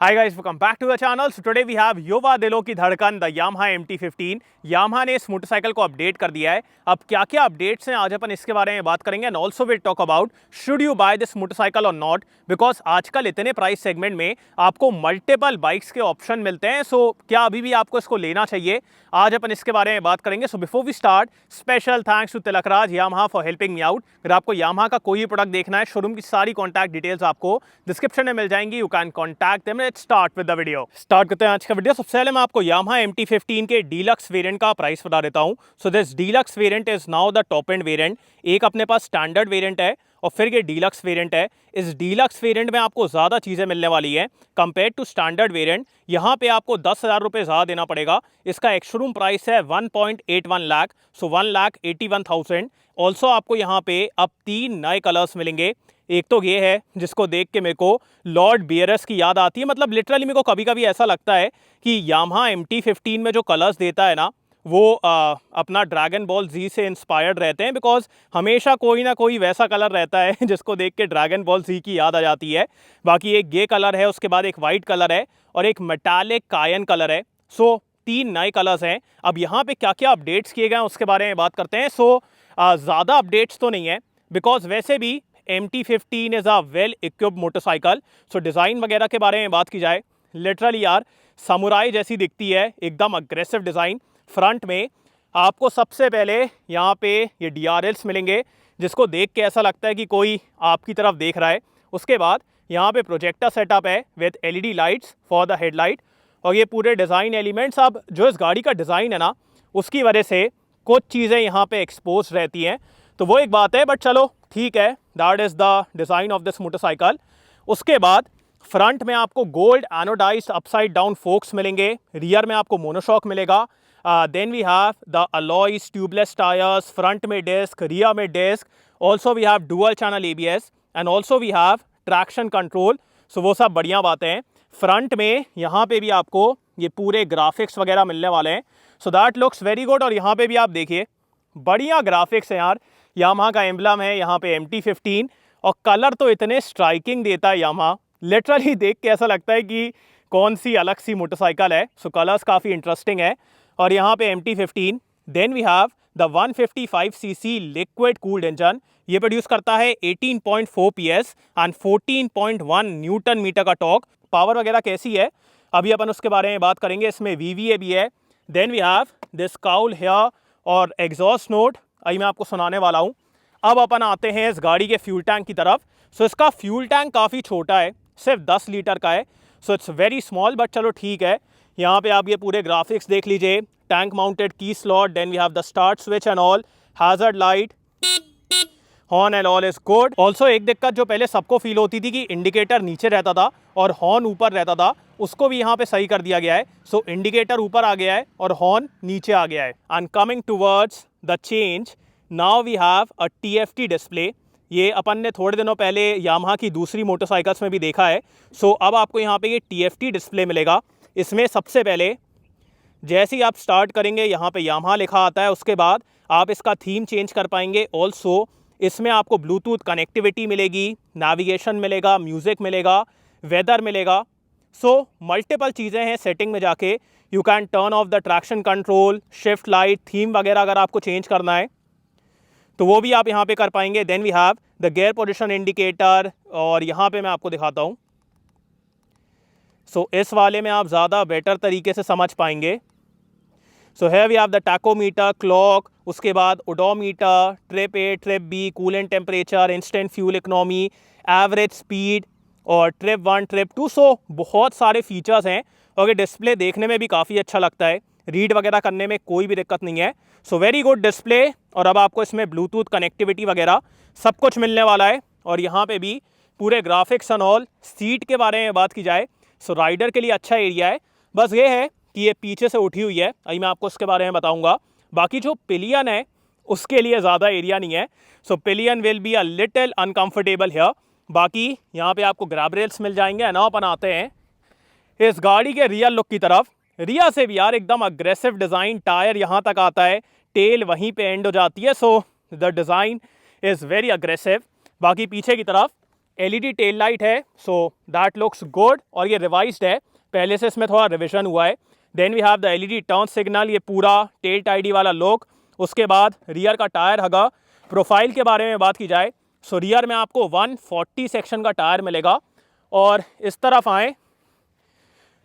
Hi guys, welcome back to the channel. So today we have युवा दिलों की धड़कन द यामाहा MT-15। यामाहा ने इस मोटरसाइकिल को अपडेट कर दिया है। अब क्या क्या अपडेट्स हैं आज अपन इसके बारे में बात करेंगे and also will talk about should you buy this motorcycle और नॉट, बिकॉज आजकल इतने प्राइस सेगमेंट में आपको मल्टीपल बाइक्स के ऑप्शन मिलते हैं। सो क्या अभी भी आपको इसको लेना चाहिए, आज अपन इसके बारे में बात करेंगे। So before we start, special thanks to Tilakraj Yamaha for helping me out. अगर आपको यामाहा का कोई भी प्रोडक्ट देखना है, शोरूम की सारी कॉन्टैक्ट डिटेल्स आपको डिस्क्रिप्शन में मिल जाएंगी। You can contact them. Let's start with the video. Start करते हैं आज का वीडियो। सबसे पहले मैं आपको यामाहा MT-15 के डीलक्स वेरिएंट का प्राइस बता देता हूं। So this deluxe variant is now the top end variant. एक अपने पास स्टैंडर्ड वेरिएंट है और फिर ये डीलक्स वेरिएंट है। इस डीलक्स वेरिएंट में आपको ज़्यादा चीज़ें मिलने वाली है कंपेयर टू स्टैंडर्ड वेरिएंट। यहाँ पे आपको 10,000 रुपये ज़्यादा देना पड़ेगा। इसका एक्स-शोरूम प्राइस है 1.81 लाख, सो 1,81,000। ऑल्सो आपको यहाँ पे अब 3 नए कलर्स मिलेंगे। एक तो ये है जिसको देख के मेरे को लॉर्ड बियरस की याद आती है। मतलब लिटरली मेरे को कभी कभी ऐसा लगता है कि यामाहा MT-15 में जो कलर्स देता है ना, वो अपना ड्रैगन बॉल जी से इंस्पायर्ड रहते हैं, बिकॉज हमेशा कोई ना कोई वैसा कलर रहता है जिसको देख के ड्रैगन बॉल जी की याद आ जाती है। बाकी एक ये कलर है, उसके बाद एक वाइट कलर है और एक मेटालिक कायन कलर है। सो 3 नए कलर्स हैं। अब यहाँ पे क्या क्या अपडेट्स किए गए हैं उसके बारे में बात करते हैं। सो ज़्यादा अपडेट्स तो नहीं है, बिकॉज वैसे भी MT-15 is a well equipped motorcycle. So design वगैरह के बारे में बात की जाए, लिटरली यार समुराई जैसी दिखती है, एकदम अग्रेसिव डिज़ाइन। फ्रंट में आपको सबसे पहले यहाँ पे ये DRLs मिलेंगे, जिसको देख के ऐसा लगता है कि कोई आपकी तरफ देख रहा है। उसके बाद यहाँ पे प्रोजेक्टर सेटअप है with LED lights for the headlight. और ये पूरे डिज़ाइन एलिमेंट्स, अब जो इस गाड़ी का डिज़ाइन है ना, उसकी वजह से कुछ चीज़ें यहाँ पे एक्सपोज रहती हैं, तो वो एक बात है, बट चलो ठीक है, that is the design of this motorcycle. उसके बाद फ्रंट में आपको gold anodized upside down forks मिलेंगे। रियर में आपको मोनोशॉक मिलेगा। Then we have the alloys tubeless tyres, front में डिस्क, रियर में disc. Also we have dual channel ABS and also we have traction control. So वो सब बढ़िया बातें हैं। फ्रंट में यहाँ पे भी आपको ये पूरे ग्राफिक्स वगैरह मिलने वाले हैं, so that looks very good. और यहाँ पे भी आप देखिए बढ़िया ग्राफिक्स हैं यार। यामाहा का एम्बलम है यहाँ पे MT-15, और कलर तो इतने स्ट्राइकिंग देता है यामाहा, लिटरली देख के ऐसा लगता है कि कौन सी अलग सी मोटरसाइकिल है। सो कलर्स काफ़ी इंटरेस्टिंग है। और यहाँ पे MT-15, then we have the 155cc liquid cooled engine. ये प्रोड्यूस करता है 18.4 PS एंड 14.1 न्यूटन मीटर का टॉर्क। पावर वगैरह कैसी है अभी अपन उसके बारे में बात करेंगे। इसमें VVA भी है। Then we have this cowl here और एग्जॉस्ट नोट, अभी मैं आपको सुनाने वाला हूँ। अब अपन आते हैं इस गाड़ी के फ्यूल टैंक की तरफ। सो इसका फ्यूल टैंक काफ़ी छोटा है, सिर्फ 10 लीटर का है। So it's very small, but चलो ठीक है। यहाँ पे आप ये पूरे ग्राफिक्स देख लीजिए, टैंक माउंटेड की slot, then we have the start switch and all, hazard light, horn and all is good. Also एक दिक्कत जो पहले सबको फील होती थी कि इंडिकेटर नीचे रहता था और हॉर्न ऊपर रहता था, उसको भी यहाँ पे सही कर दिया गया है। सो इंडिकेटर ऊपर आ गया है और हॉर्न नीचे आ गया है। And coming towards the change, now we have a TFT display. ये अपन ने थोड़े दिनों पहले यामाहा की दूसरी मोटरसाइकिल्स में भी देखा है। सो अब आपको यहाँ पे ये TFT डिस्प्ले मिलेगा। इसमें सबसे पहले जैसे ही आप स्टार्ट करेंगे, यहाँ पे यामाहा लिखा आता है, उसके बाद आप इसका थीम चेंज कर पाएंगे। ऑल्सो इसमें आपको ब्लूटूथ कनेक्टिविटी मिलेगी, नेविगेशन मिलेगा, म्यूज़िक मिलेगा, वेदर मिलेगा। सो मल्टीपल चीज़ें हैं। सेटिंग में जाके you can turn off the traction control, shift light, theme वगैरह अगर आपको चेंज करना है तो वो भी आप यहाँ पे कर पाएंगे। Then we have the gear position indicator, और यहाँ पे मैं आपको दिखाता हूँ। सो इस वाले में आप ज़्यादा बेटर तरीके से समझ पाएंगे। सो है we have the tachometer, clock, उसके बाद odometer, trip A, trip B, coolant temperature, instant fuel economy, average speed, और ट्रिप 1, ट्रिप 2। सो बहुत सारे फीचर्स हैं और ये डिस्प्ले देखने में भी काफ़ी अच्छा लगता है। रीड वगैरह करने में कोई भी दिक्कत नहीं है। So very good display. और अब आपको इसमें ब्लूटूथ कनेक्टिविटी वगैरह सब कुछ मिलने वाला है। और यहाँ पे भी पूरे ग्राफिक्स एंड ऑल। सीट के बारे में बात की जाए, सो राइडर के लिए अच्छा एरिया है। बस ये है कि ये पीछे से उठी हुई है, अभी मैं आपको उसके बारे में बताऊँगा। बाकी जो पिलियन है उसके लिए ज़्यादा एरिया नहीं है। So pillion will be a little uncomfortable here. बाकी यहाँ पे आपको ग्रैब रेल्स मिल जाएंगे। ना अपन आते हैं इस गाड़ी के रियर लुक की तरफ। रियर से भी यार एकदम अग्रेसिव डिज़ाइन, टायर यहाँ तक आता है, टेल वहीं पे एंड हो जाती है। So the design is very aggressive. बाकी पीछे की तरफ LED टेल लाइट है, सो दैट लुक्स गुड और ये रिवाइज्ड है, पहले से इसमें थोड़ा रिविजन हुआ है। Then we have the LED turn signal, ये पूरा टेल टाइडी वाला लुक। उसके बाद रियर का टायर हगा। प्रोफाइल के बारे में बात की जाए, सो रियर में आपको 140 सेक्शन का टायर मिलेगा। और इस तरफ आए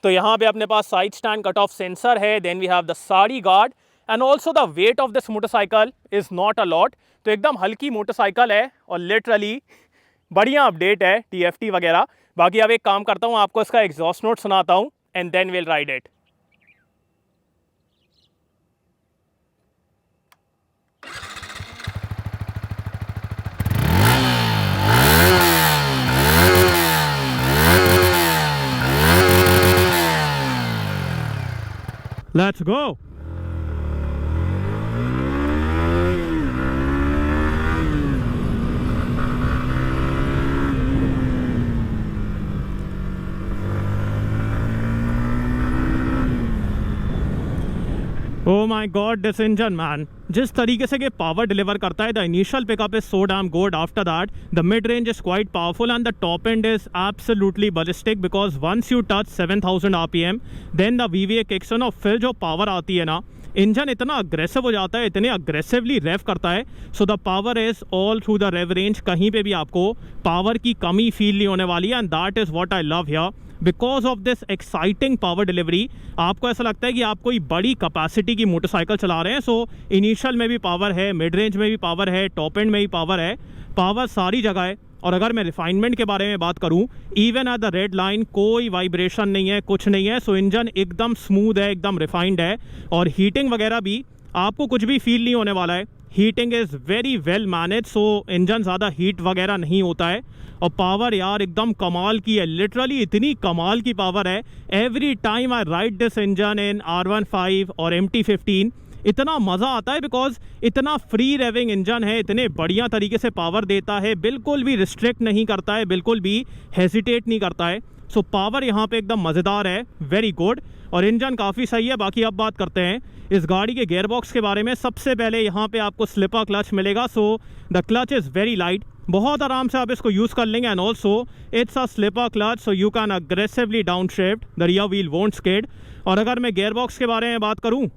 तो यहाँ पे अपने पास side stand cut off sensor है। Then we have the sari guard and also the weight of this motorcycle is not a lot. तो एकदम हल्की मोटरसाइकिल है और लिटरली बढ़िया अपडेट है TFT वगैरह। बाकी अब एक काम करता हूँ, आपको इसका एग्जॉस्ट नोट सुनाता हूँ and then will ride it. Let's go. Oh my God, this engine, man. जिस तरीके से ये पावर डिलीवर करता है, the initial pickup is so damn good. After that the mid range is quite powerful and the top end is absolutely ballistic because once you touch 7000 RPM then the VVA kicks in और फिर जो power आती है ना, engine इतना aggressive हो जाता है, इतने अग्रेसिवली रेव करता है. So the power is all through the rev range. कहीं पे भी आपको पावर की कमी फील नहीं होने वाली है and that is what I love here. Because of this exciting power delivery आपको ऐसा लगता है कि आप कोई बड़ी कैपेसिटी की मोटरसाइकिल चला रहे हैं. सो इनिशियल में भी पावर है, मिड रेंज में भी पावर है, टॉप एंड में भी पावर है, पावर सारी जगह है. और अगर मैं रिफाइनमेंट के बारे में बात करूं, even at the red line कोई वाइब्रेशन नहीं है, कुछ नहीं है. सो इंजन एकदम स्मूथ है, एकदम रिफाइंड है. और हीटिंग वगैरह भी आपको कुछ भी फील नहीं होने वाला है. Heating is very well manage. So engine ज़्यादा हीट वगैरह नहीं होता है. और पावर यार एकदम कमाल की है, लिटरली इतनी कमाल की पावर है. Every time I ride this engine in R15 और MT15 इतना मज़ा आता है बिकॉज इतना फ्री रेविंग इंजन है, इतने बढ़िया तरीके से पावर देता है, बिल्कुल भी रिस्ट्रिक्ट नहीं करता है, बिल्कुल भी हेजिटेट नहीं करता है. सो पावर यहाँ पे एकदम मज़ेदार है, वेरी गुड. और इंजन काफ़ी सही है. बाकी अब बात करते हैं इस गाड़ी के गेयरबॉक्स के बारे में. सबसे पहले यहाँ पे आपको स्लिपर क्लच मिलेगा. So the clutch is very light, बहुत आराम से आप इसको यूज़ कर लेंगे. And also it's a slipper clutch, so you can aggressively down shift, the rear wheel won't skid. और अगर मैं गेयरबॉक्स के बारे में बात करूँ,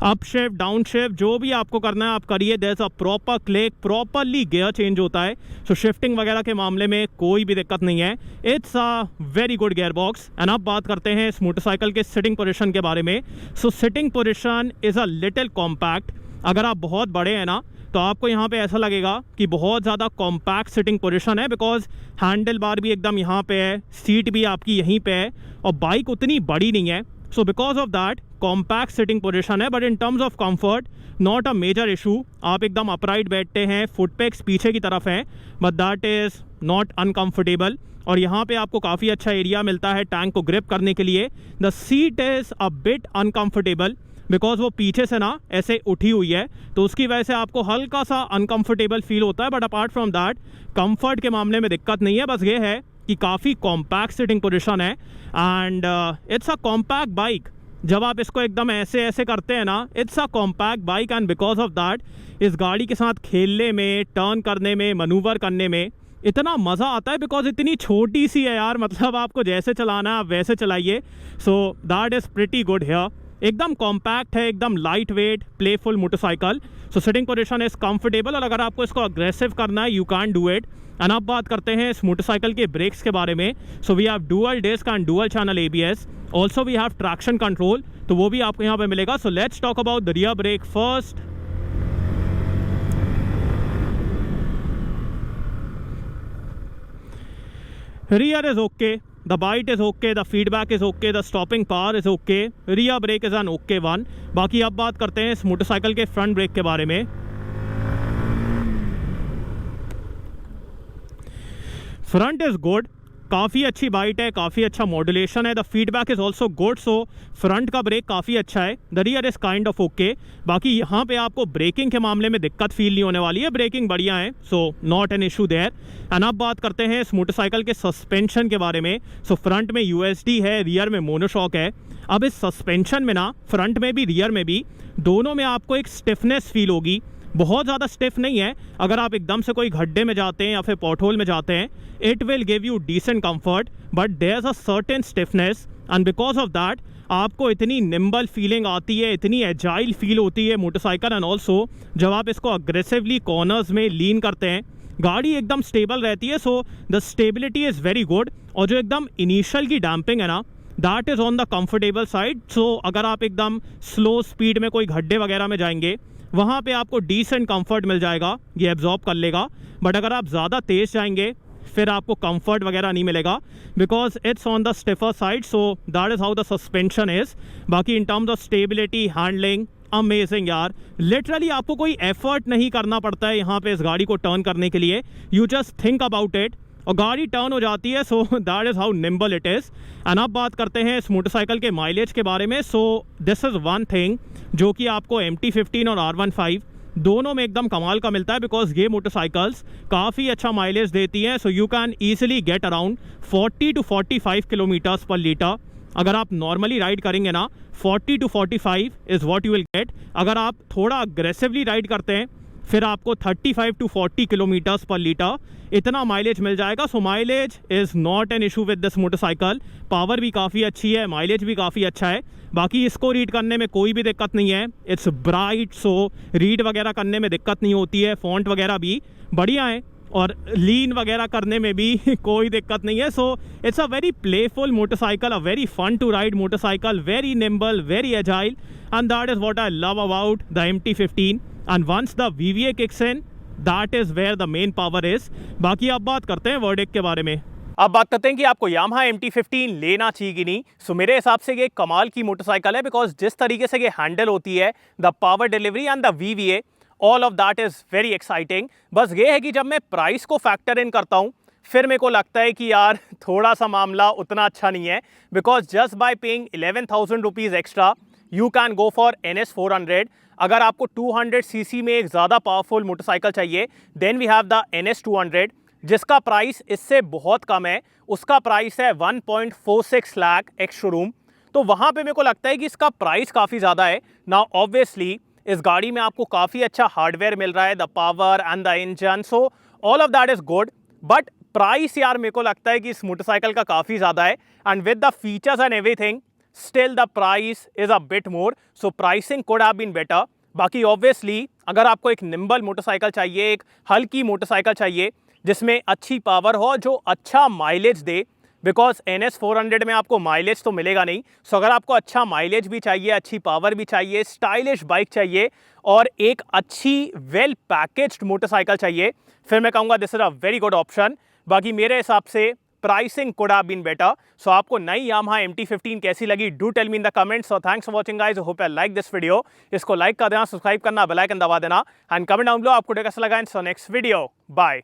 अप शिफ्ट डाउन शिफ्ट जो भी आपको करना है आप करिए. There is a proper click, properly gear change होता है. सो शिफ्टिंग वगैरह के मामले में कोई भी दिक्कत नहीं है. It's a very good gear box. And अब बात करते हैं इस मोटरसाइकिल के सिटिंग पोजीशन के बारे में. So sitting position is a little compact. अगर आप बहुत बड़े हैं ना तो आपको यहाँ पे ऐसा लगेगा कि बहुत ज़्यादा कॉम्पैक्ट सिटिंग पोजीशन है बिकॉज हैंडल बार भी एकदम यहाँ पे है, सीट भी आपकी यहीं पे है और बाइक उतनी बड़ी नहीं है. So because of that compact sitting position है. But in terms of comfort not a major issue. आप एकदम अपराइट बैठते हैं, फुट पेक्स पीछे की तरफ हैं, but that is not uncomfortable. और यहाँ पे आपको काफ़ी अच्छा एरिया मिलता है टैंक को ग्रिप करने के लिए. The seat is a bit uncomfortable because वो पीछे से ना ऐसे उठी हुई है, तो उसकी वजह से आपको हल्का सा अनकम्फर्टेबल फील होता है. But apart from that comfort के मामले में दिक्कत नहीं है. बस ये है कि काफ़ी कॉम्पैक्ट सिटिंग पोजीशन है and it's a compact bike. जब आप इसको एकदम ऐसे ऐसे करते हैं ना, it's a compact bike. And because of that इस गाड़ी के साथ खेलने में, टर्न करने में, मनूवर करने में इतना मज़ा आता है बिकॉज इतनी छोटी सी है यार. मतलब आपको जैसे चलाना है आप वैसे चलाइए. सो that is pretty good here. एकदम कॉम्पैक्ट है, एकदम light weight, playful motorcycle. So sitting position is comfortable. और अगर आपको इसको अग्रेसिव करना है, you can do it. And अब बात करते हैं इस मोटरसाइकिल के ब्रेक्स के बारे में. So we have dual disc and dual channel ABS. Also we have traction control, तो वो भी आपको यहाँ पे मिलेगा. So let's talk about the rear brake first. Rear is okay, the bite is okay, the feedback is okay, the stopping power is okay, rear brake is an okay one. बाकी अब बात करते हैं इस मोटरसाइकिल के front brake के बारे में. फ्रंट इज़ गुड, काफ़ी अच्छी बाइट है, काफ़ी अच्छा मॉड्यूलेशन है. The feedback is also good. So front का ब्रेक काफ़ी अच्छा है. The rear is kind of okay. बाकी यहाँ पे आपको ब्रेकिंग के मामले में दिक्कत फील नहीं होने वाली है, ब्रेकिंग बढ़िया है. So not an issue there. And अब बात करते हैं इस मोटरसाइकिल के सस्पेंशन के बारे में. सो फ्रंट में USD है, रियर में मोनोशॉक है. अब इस सस्पेंशन में ना फ्रंट में भी रियर में भी दोनों में आपको एक स्टिफनेस फील होगी. बहुत ज़्यादा स्टिफ नहीं है। अगर आप एकदम से कोई गड्ढे में जाते हैं या फिर पॉटहोल में जाते हैं, it will give you decent comfort, but there is a certain stiffness and because of that आपको इतनी निम्बल फीलिंग आती है, इतनी एजाइल फील होती है मोटरसाइकिल। एंड ऑल्सो जब आप इसको अग्रेसिवली कॉर्नर्स में लीन करते हैं, गाड़ी एकदम स्टेबल रहती है। So the stability is very good. और जो एकदम इनिशियल की डैम्पिंग है ना, that is on the comfortable side. So अगर आप एकदम स्लो स्पीड में कोई गड्ढे वगैरह में जाएंगे, वहाँ पे आपको डिसेंट कंफर्ट मिल जाएगा, ये एब्जॉर्ब कर लेगा। बट अगर आप ज़्यादा तेज़ जाएंगे, फिर आपको कंफर्ट वगैरह नहीं मिलेगा, because it's on the stiffer side. So that is how the suspension is. बाकी in terms of stability, handling, amazing यार। लिटरली आपको कोई एफर्ट नहीं करना पड़ता है यहाँ पे इस गाड़ी को टर्न करने के लिए। You just think about it और गाड़ी टर्न हो जाती है। सो that is how nimble it is. And अब बात करते हैं इस मोटरसाइकिल के माइलेज के बारे में। So this is one thing जो कि आपको MT-15 और R15 दोनों में एकदम कमाल का मिलता है, बिकॉज ये मोटरसाइकिल्स काफ़ी अच्छा माइलेज देती हैं। सो you can easily get around 40 to 45 kilometres पर लीटर। अगर आप नॉर्मली राइड करेंगे ना, 40 to 45 is what you will get. अगर आप थोड़ा अग्रेसिवली राइड करते हैं, फिर आपको 35 to 40 किलोमीटर्स पर लीटर इतना माइलेज मिल जाएगा। So mileage is not an issue with this motorcycle. Power भी काफ़ी अच्छी है, माइलेज भी काफ़ी अच्छा है। बाकी इसको रीड करने में कोई भी दिक्कत नहीं है। इट्स ब्राइट, सो रीड वगैरह करने में दिक्कत नहीं होती है। फॉन्ट वगैरह भी बढ़िया है और लीन वगैरह करने में भी कोई दिक्कत नहीं है। So it's a very playful motorcycle, a very fun to ride motorcycle, very nimble, very agile, and that is what I love about the MT-15। And once the VVA kicks in, that is where the main power is. बाकी अब बात करते हैं verdict के बारे में। अब बात करते हैं कि आपको यामाहा MT-15 लेना चाहिए कि नहीं। सो मेरे हिसाब से ये कमाल की मोटरसाइकिल है, बिकॉज जिस तरीके से ये हैंडल होती है, the power delivery and the VVA, all of that is very exciting. बस ये है कि जब मैं प्राइस को फैक्टर इन करता हूँ, फिर मेरे को लगता है कि यार थोड़ा सा मामला उतना अच्छा नहीं है, because just by paying 11,000 rupees extra you can go for NS400। अगर आपको 200 सीसी में एक ज़्यादा पावरफुल मोटरसाइकिल चाहिए, then we have the NS200, जिसका प्राइस इससे बहुत कम है। उसका प्राइस है 1.46 लाख एक्स शोरूम। तो वहाँ पे मेरे को लगता है कि इसका प्राइस काफ़ी ज़्यादा है ना। ऑब्वियसली इस गाड़ी में आपको काफ़ी अच्छा हार्डवेयर मिल रहा है, the power and the engine, so all of that is good. But price यार मेरे को लगता है कि इस मोटरसाइकिल का काफ़ी ज़्यादा है, and with the features and everything still the price is a bit more, so pricing could have been better। बाकी ऑब्वियसली अगर आपको एक निम्बल मोटरसाइकिल चाहिए, एक हल्की मोटरसाइकिल चाहिए जिसमें अच्छी पावर हो, जो अच्छा माइलेज दे, बिकॉज NS400 में आपको माइलेज तो मिलेगा नहीं। सो अगर आपको अच्छा माइलेज भी चाहिए, अच्छी पावर भी चाहिए, स्टाइलिश बाइक चाहिए और एक अच्छी वेल पैकेज्ड मोटरसाइकिल चाहिए, फिर मैं कहूँगा this is a very good option. बाकी मेरे हिसाब से pricing could have been better। So आपको नई यामाहा MT-15 कैसी लगी, do tell me in the comments. So thanks for watching guys, hope you like this video. इसको लाइक कर देना, सब्सक्राइब करना, बेल आइकन दबा देना, एंड कमेंट डाउन बिलो आपको कैसा लगा इन नेक्स्ट वीडियो। बाय।